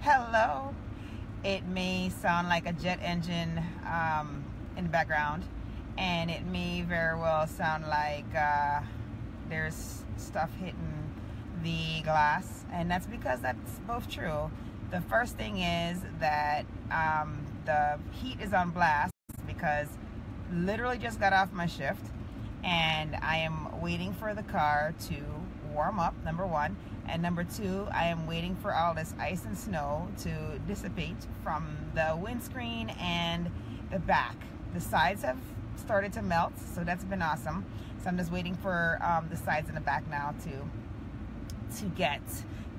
Hello. It may sound like a jet engine in the background, and it may very well sound like there's stuff hitting the glass, and that's because that's both true. The first thing is that the heat is on blast because literally just got off my shift and I am waiting for the car to warm up, number one. And number two, I am waiting for all this ice and snow to dissipate from the windscreen and the back. The sides have started to melt, so that's been awesome. So I'm just waiting for the sides and the back now to get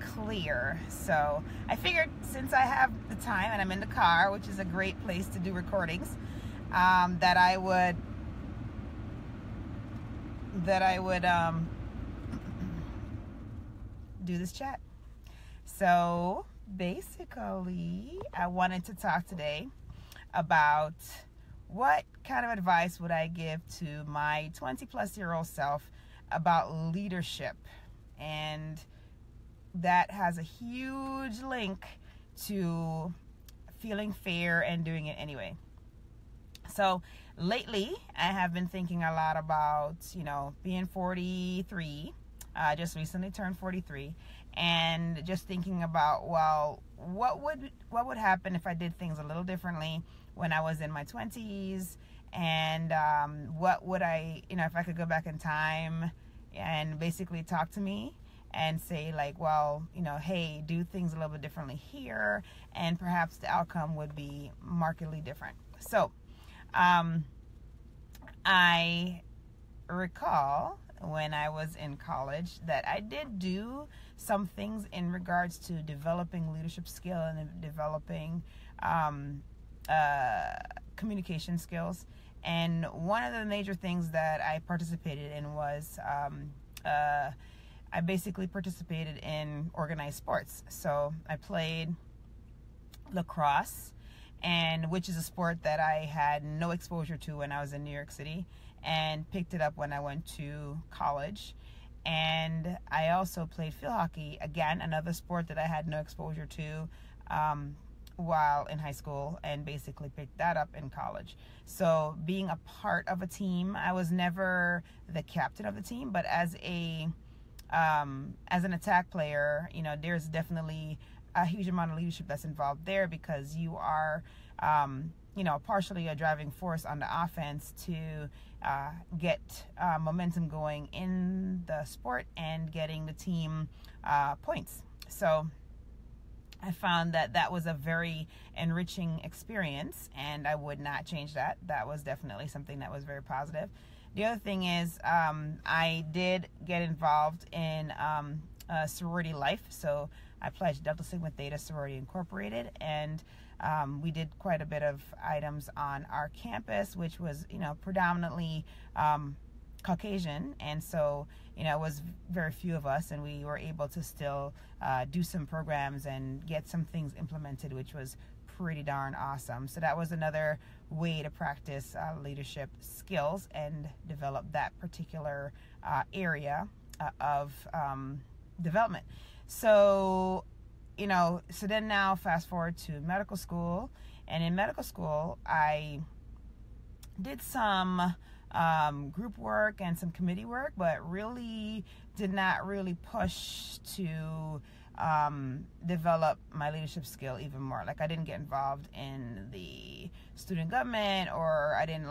clear. So I figured, since I have the time and I'm in the car, which is a great place to do recordings, that I would do this chat. So basically, I wanted to talk today about what kind of advice would I give to my 20-plus-year-old self about leadership. And that has a huge link to feeling fear and doing it anyway. So lately, I have been thinking a lot about, being 43. Just recently turned 43, and just thinking about, well, what would happen if I did things a little differently when I was in my 20s, and what would I, if I could go back in time and basically talk to me and say, like, well, hey, do things a little bit differently here, and perhaps the outcome would be markedly different. So I recall when I was in college that I did do some things in regards to developing leadership skill and developing communication skills. And one of the major things that I participated in was I basically participated in organized sports. So I played lacrosse, and which is a sport that I had no exposure to when I was in New York City, and picked it up when I went to college. And I also played field hockey, again, another sport that I had no exposure to while in high school, and basically picked that up in college. So being a part of a team, I was never the captain of the team, but as an attack player, there's definitely a huge amount of leadership that's involved there, because you are partially a driving force on the offense to get momentum going in the sport and getting the team points. So I found that was a very enriching experience, and I would not change that. That was definitely something that was very positive. The other thing is, I did get involved in sorority life. So I pledged Delta Sigma Theta Sorority Incorporated, and we did quite a bit of items on our campus, which was, predominantly Caucasian. And so, it was very few of us, and we were able to still do some programs and get some things implemented, which was pretty darn awesome. So that was another way to practice leadership skills and develop that particular area of development. So, so then now fast forward to medical school, and in medical school, I did some group work and some committee work, but really did not really push to develop my leadership skill even more. Like, I didn't get involved in the student government, or I didn't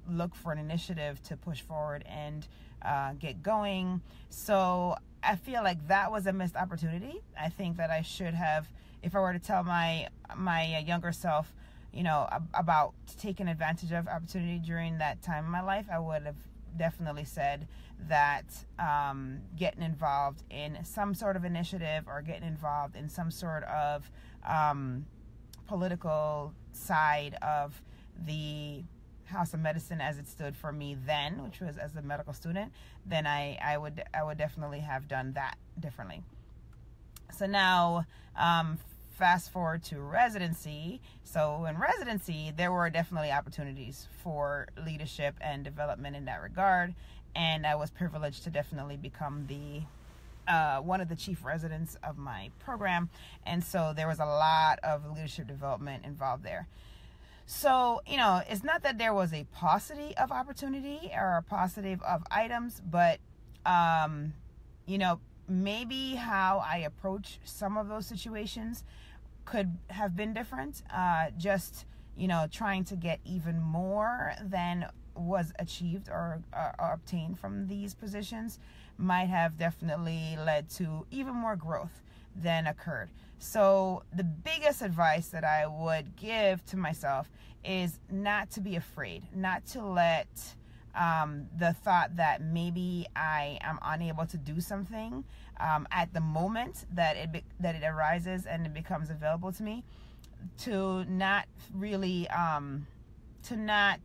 look for an initiative to push forward and get going. So I feel like that was a missed opportunity. I think that I should have, if I were to tell my younger self, about taking advantage of opportunity during that time in my life, I would have definitely said that getting involved in some sort of initiative, or getting involved in some sort of political side of the House of Medicine as it stood for me then, which was as a medical student, then I would definitely have done that differently. So now fast forward to residency. So in residency, there were definitely opportunities for leadership and development in that regard, and I was privileged to definitely become the one of the chief residents of my program, and so there was a lot of leadership development involved there. So, it's not that there was a paucity of opportunity or a paucity of items, but, maybe how I approach some of those situations could have been different. Just, trying to get even more than was achieved or obtained from these positions might have definitely led to even more growth than occurred. So the biggest advice that I would give to myself is not to be afraid, not to let the thought that maybe I am unable to do something at the moment that it arises and it becomes available to me, to not really to not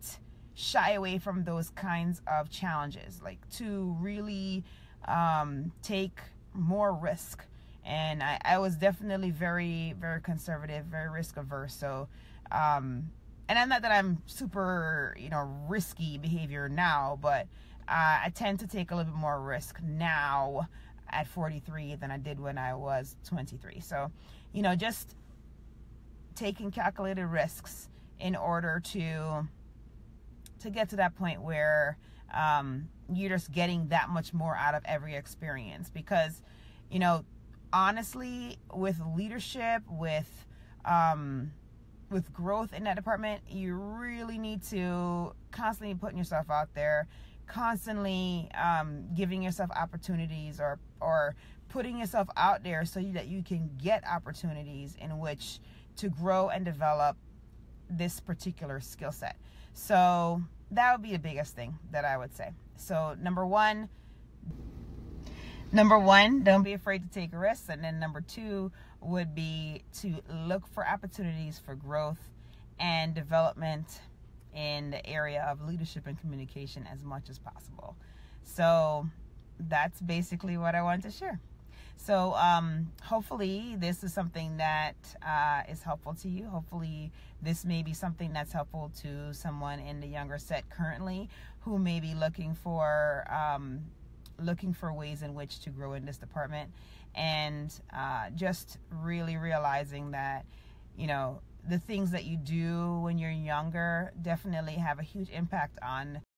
shy away from those kinds of challenges, like to really take more risk. And I was definitely very, very conservative, very risk averse. So, and I'm not that I'm super, risky behavior now, but I tend to take a little bit more risk now at 43 than I did when I was 23. So, just taking calculated risks in order to get to that point where you're just getting that much more out of every experience. Because, honestly, with leadership, with growth in that department, you really need to constantly putting yourself out there, constantly giving yourself opportunities or putting yourself out there so that you can get opportunities in which to grow and develop this particular skill set. So that would be the biggest thing that I would say. So number one, don't be afraid to take risks. And then number two would be to look for opportunities for growth and development in the area of leadership and communication as much as possible. So that's basically what I wanted to share. So hopefully this is something that is helpful to you. Hopefully this may be something that's helpful to someone in the younger set currently who may be looking for ways in which to grow in this department, and just really realizing that, the things that you do when you're younger definitely have a huge impact on